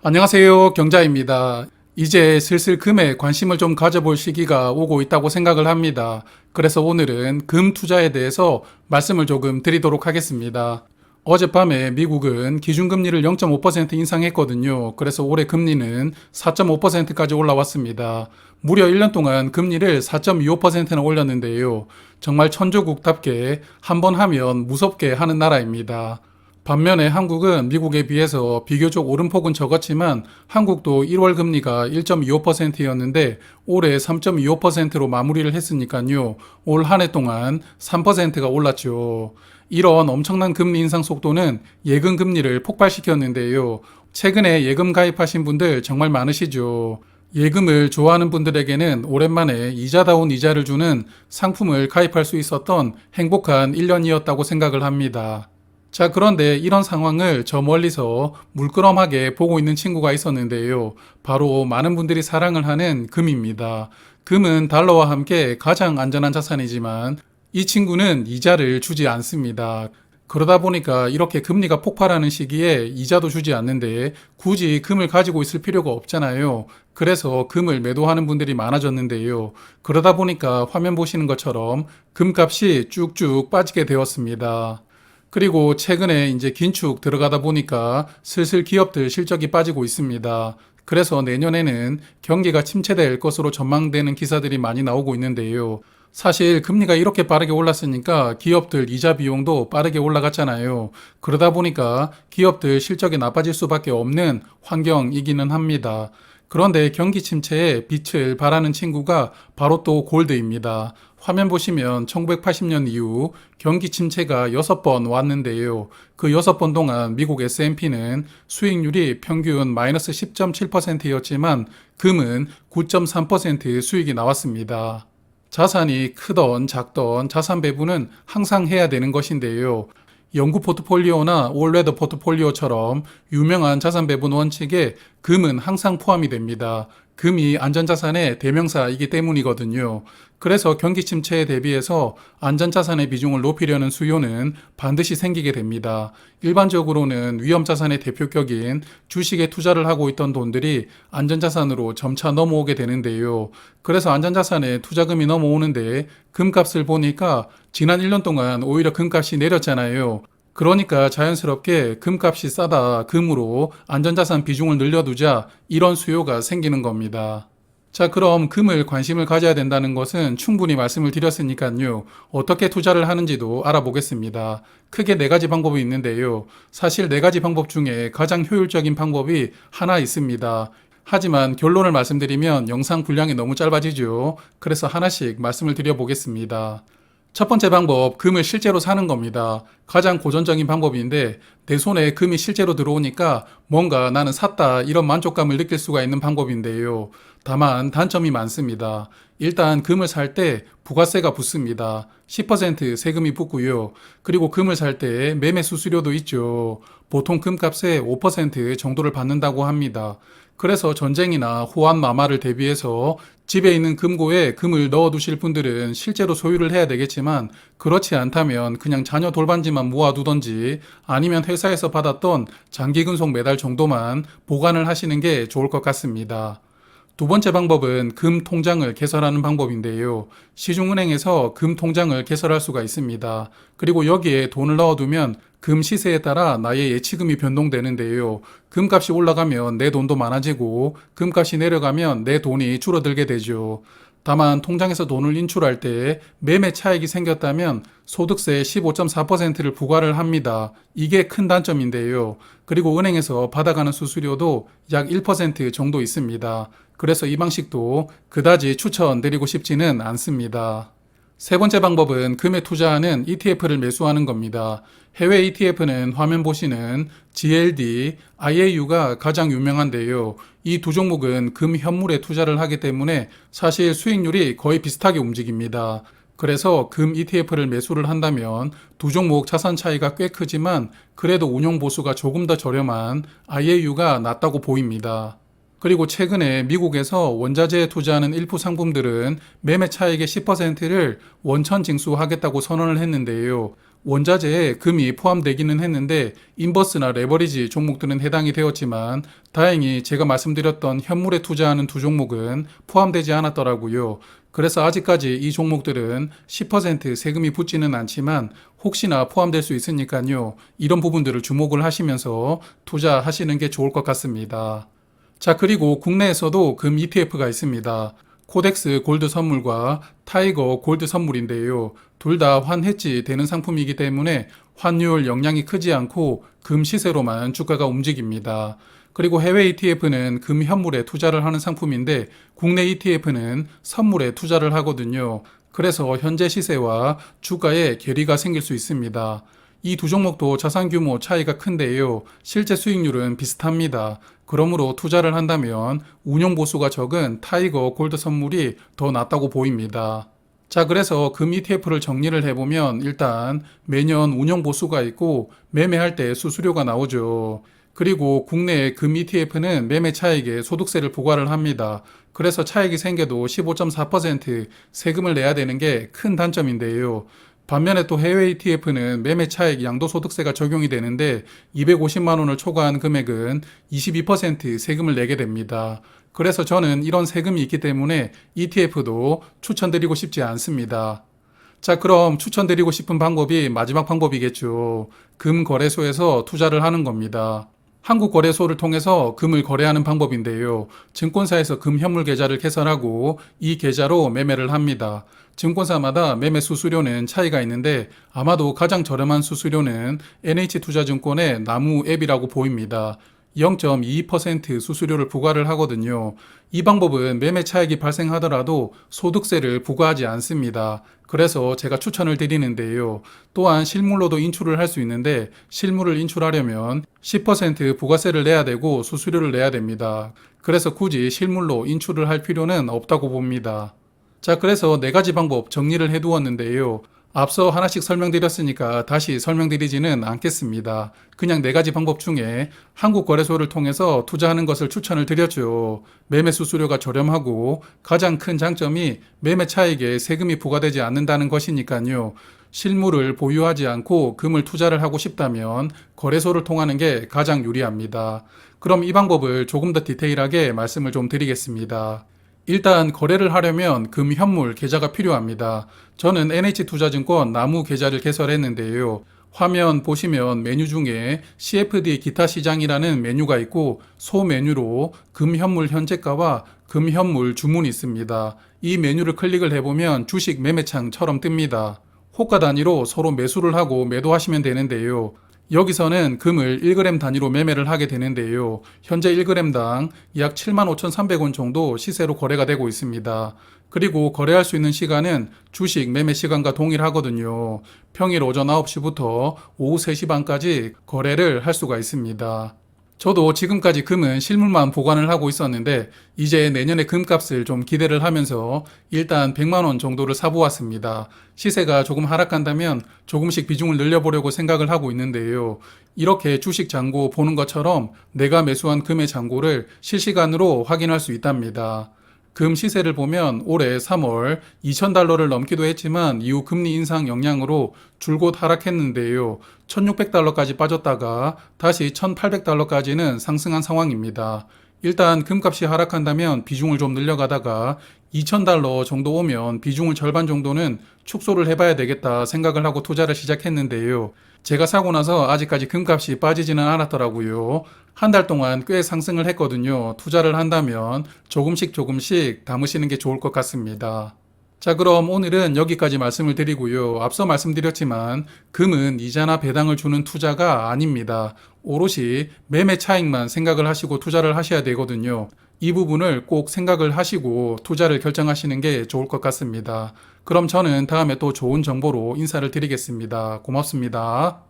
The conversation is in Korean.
안녕하세요. 경자입니다. 이제 슬슬 금에 관심을 좀 가져볼 시기가 오고 있다고 생각을 합니다. 그래서 오늘은 금 투자에 대해서 말씀을 조금 드리도록 하겠습니다. 어젯밤에 미국은 기준금리를 0.5% 인상했거든요. 그래서 올해 금리는 4.5%까지 올라왔습니다. 무려 1년 동안 금리를 4.25%나 올렸는데요. 정말 천조국답게 한 번 하면 무섭게 하는 나라입니다. 반면에 한국은 미국에 비해서 비교적 오름폭은 적었지만 한국도 1월 금리가 1.25%였는데 올해 3.25%로 마무리를 했으니까요. 올 한 해 동안 3%가 올랐죠. 이런 엄청난 금리 인상 속도는 예금 금리를 폭발시켰는데요. 최근에 예금 가입하신 분들 정말 많으시죠. 예금을 좋아하는 분들에게는 오랜만에 이자다운 이자를 주는 상품을 가입할 수 있었던 행복한 1년이었다고 생각을 합니다. 자, 그런데 이런 상황을 저 멀리서 물끄러하게 보고 있는 친구가 있었는데요. 바로 많은 분들이 사랑을 하는 금입니다. 금은 달러와 함께 가장 안전한 자산이지만 이 친구는 이자를 주지 않습니다. 그러다 보니까 이렇게 금리가 폭발하는 시기에 이자도 주지 않는데 굳이 금을 가지고 있을 필요가 없잖아요. 그래서 금을 매도하는 분들이 많아졌는데요. 그러다 보니까 화면 보시는 것처럼 금값이 쭉쭉 빠지게 되었습니다. 그리고 최근에 이제 긴축 들어가다 보니까 슬슬 기업들 실적이 빠지고 있습니다. 그래서 내년에는 경기가 침체될 것으로 전망되는 기사들이 많이 나오고 있는데요. 사실 금리가 이렇게 빠르게 올랐으니까 기업들 이자 비용도 빠르게 올라갔잖아요. 그러다 보니까 기업들 실적이 나빠질 수밖에 없는 환경이기는 합니다. 그런데 경기 침체에 빛을 발하는 친구가 바로 또 골드입니다. 화면 보시면 1980년 이후 경기 침체가 6번 왔는데요. 그 6번 동안 미국 S&P는 수익률이 평균 마이너스 10.7%였지만 금은 9.3% 수익이 나왔습니다. 자산이 크던 작던 자산 배분은 항상 해야 되는 것인데요. 영구 포트폴리오나 올웨더 포트폴리오처럼 유명한 자산 배분 원칙에 금은 항상 포함이 됩니다. 금이 안전자산의 대명사이기 때문이거든요. 그래서 경기 침체에 대비해서 안전자산의 비중을 높이려는 수요는 반드시 생기게 됩니다. 일반적으로는 위험자산의 대표격인 주식에 투자를 하고 있던 돈들이 안전자산으로 점차 넘어오게 되는데요. 그래서 안전자산에 투자금이 넘어오는데 금값을 보니까 지난 1년 동안 오히려 금값이 내렸잖아요. 그러니까 자연스럽게 금값이 싸다 금으로 안전자산 비중을 늘려두자 이런 수요가 생기는 겁니다. 자, 그럼 금을 관심을 가져야 된다는 것은 충분히 말씀을 드렸으니까요. 어떻게 투자를 하는지도 알아보겠습니다. 크게 네 가지 방법이 있는데요. 사실 네 가지 방법 중에 가장 효율적인 방법이 하나 있습니다. 하지만 결론을 말씀드리면 영상 분량이 너무 짧아지죠. 그래서 하나씩 말씀을 드려보겠습니다. 첫 번째 방법, 금을 실제로 사는 겁니다. 가장 고전적인 방법인데 내 손에 금이 실제로 들어오니까 뭔가 나는 샀다 이런 만족감을 느낄 수가 있는 방법인데요. 다만 단점이 많습니다. 일단 금을 살 때 부가세가 붙습니다. 10% 세금이 붙고요. 그리고 금을 살 때 매매 수수료도 있죠. 보통 금값의 5% 정도를 받는다고 합니다. 그래서 전쟁이나 호환 마마를 대비해서 집에 있는 금고에 금을 넣어두실 분들은 실제로 소유를 해야 되겠지만 그렇지 않다면 그냥 자녀 돌반지만 모아두던지 아니면 회사에서 받았던 장기금속 메달 정도만 보관을 하시는 게 좋을 것 같습니다. 두 번째 방법은 금 통장을 개설하는 방법인데요. 시중은행에서 금 통장을 개설할 수가 있습니다. 그리고 여기에 돈을 넣어두면 금 시세에 따라 나의 예치금이 변동되는데요. 금값이 올라가면 내 돈도 많아지고 금값이 내려가면 내 돈이 줄어들게 되죠. 다만 통장에서 돈을 인출할 때 매매 차익이 생겼다면 소득세 15.4%를 부과를 합니다. 이게 큰 단점인데요. 그리고 은행에서 받아가는 수수료도 약 1% 정도 있습니다. 그래서 이 방식도 그다지 추천드리고 싶지는 않습니다. 세 번째 방법은 금에 투자하는 ETF를 매수하는 겁니다. 해외 ETF는 화면 보시는 GLD, IAU가 가장 유명한데요. 이 두 종목은 금 현물에 투자를 하기 때문에 사실 수익률이 거의 비슷하게 움직입니다. 그래서 금 ETF를 매수를 한다면 두 종목 자산 차이가 꽤 크지만 그래도 운용 보수가 조금 더 저렴한 IAU가 낫다고 보입니다. 그리고 최근에 미국에서 원자재에 투자하는 일부 상품들은 매매 차익의 10%를 원천 징수하겠다고 선언을 했는데요. 원자재에 금이 포함되기는 했는데 인버스나 레버리지 종목들은 해당이 되었지만 다행히 제가 말씀드렸던 현물에 투자하는 두 종목은 포함되지 않았더라고요. 그래서 아직까지 이 종목들은 10% 세금이 붙지는 않지만 혹시나 포함될 수 있으니까요. 이런 부분들을 주목을 하시면서 투자하시는 게 좋을 것 같습니다. 자, 그리고 국내에서도 금 ETF가 있습니다. 코덱스 골드 선물과 타이거 골드 선물인데요. 둘 다 환해지 되는 상품이기 때문에 환율 영향이 크지 않고 금 시세로만 주가가 움직입니다. 그리고 해외 ETF는 금 현물에 투자를 하는 상품인데 국내 ETF는 선물에 투자를 하거든요. 그래서 현재 시세와 주가에 괴리가 생길 수 있습니다. 이 두 종목도 자산 규모 차이가 큰데요. 실제 수익률은 비슷합니다. 그러므로 투자를 한다면 운용 보수가 적은 타이거 골드 선물이 더 낫다고 보입니다. 자, 그래서 금 ETF를 정리를 해보면 일단 매년 운용 보수가 있고 매매할 때 수수료가 나오죠. 그리고 국내 금 ETF는 매매 차익에 소득세를 부과를 합니다. 그래서 차익이 생겨도 15.4% 세금을 내야 되는 게 큰 단점인데요. 반면에 또 해외 ETF는 매매 차익 양도소득세가 적용이 되는데 250만 원을 초과한 금액은 22% 세금을 내게 됩니다. 그래서 저는 이런 세금이 있기 때문에 ETF도 추천드리고 싶지 않습니다. 자, 그럼 추천드리고 싶은 방법이 마지막 방법이겠죠. 금 거래소에서 투자를 하는 겁니다. 한국거래소를 통해서 금을 거래하는 방법인데요. 증권사에서 금 현물 계좌를 개설하고 이 계좌로 매매를 합니다. 증권사마다 매매 수수료는 차이가 있는데 아마도 가장 저렴한 수수료는 NH투자증권의 나무 앱이라고 보입니다. 0.22% 수수료를 부과를 하거든요. 이 방법은 매매 차익이 발생하더라도 소득세를 부과하지 않습니다. 그래서 제가 추천을 드리는데요. 또한 실물로도 인출을 할 수 있는데 실물을 인출하려면 10% 부가세를 내야 되고 수수료를 내야 됩니다. 그래서 굳이 실물로 인출을 할 필요는 없다고 봅니다. 자, 그래서 네 가지 방법 정리를 해두었는데요. 앞서 하나씩 설명드렸으니까 다시 설명드리지는 않겠습니다. 그냥 네 가지 방법 중에 한국거래소를 통해서 투자하는 것을 추천을 드렸죠. 매매 수수료가 저렴하고 가장 큰 장점이 매매 차익에 세금이 부과되지 않는다는 것이니까요. 실물을 보유하지 않고 금을 투자를 하고 싶다면 거래소를 통하는 게 가장 유리합니다. 그럼 이 방법을 조금 더 디테일하게 말씀을 좀 드리겠습니다. 일단 거래를 하려면 금 현물 계좌가 필요합니다. 저는 NH투자증권 나무 계좌를 개설했는데요. 화면 보시면 메뉴 중에 CFD 기타 시장이라는 메뉴가 있고 소메뉴로 금 현물 현재가와 금 현물 주문이 있습니다. 이 메뉴를 클릭을 해보면 주식 매매창처럼 뜹니다. 호가 단위로 서로 매수를 하고 매도하시면 되는데요. 여기서는 금을 1g 단위로 매매를 하게 되는데요. 현재 1g당 약 75,300원 정도 시세로 거래가 되고 있습니다. 그리고 거래할 수 있는 시간은 주식 매매 시간과 동일하거든요. 평일 오전 9시부터 오후 3시 반까지 거래를 할 수가 있습니다. 저도 지금까지 금은 실물만 보관을 하고 있었는데 이제 내년에 금값을 좀 기대를 하면서 일단 100만 원 정도를 사보았습니다. 시세가 조금 하락한다면 조금씩 비중을 늘려보려고 생각을 하고 있는데요. 이렇게 주식 잔고 보는 것처럼 내가 매수한 금의 잔고를 실시간으로 확인할 수 있답니다. 금 시세를 보면 올해 3월 2,000달러를 넘기도 했지만 이후 금리 인상 영향으로 줄곧 하락했는데요. 1,600달러까지 빠졌다가 다시 1,800달러까지는 상승한 상황입니다. 일단 금값이 하락한다면 비중을 좀 늘려가다가 2,000달러 정도 오면 비중을 절반 정도는 축소를 해봐야 되겠다 생각을 하고 투자를 시작했는데요. 제가 사고 나서 아직까지 금값이 빠지지는 않았더라고요. 한 달 동안 꽤 상승을 했거든요. 투자를 한다면 조금씩 담으시는 게 좋을 것 같습니다. 자, 그럼 오늘은 여기까지 말씀을 드리고요. 앞서 말씀드렸지만 금은 이자나 배당을 주는 투자가 아닙니다. 오롯이 매매 차익만 생각을 하시고 투자를 하셔야 되거든요. 이 부분을 꼭 생각을 하시고 투자를 결정하시는 게 좋을 것 같습니다. 그럼 저는 다음에 또 좋은 정보로 인사를 드리겠습니다. 고맙습니다.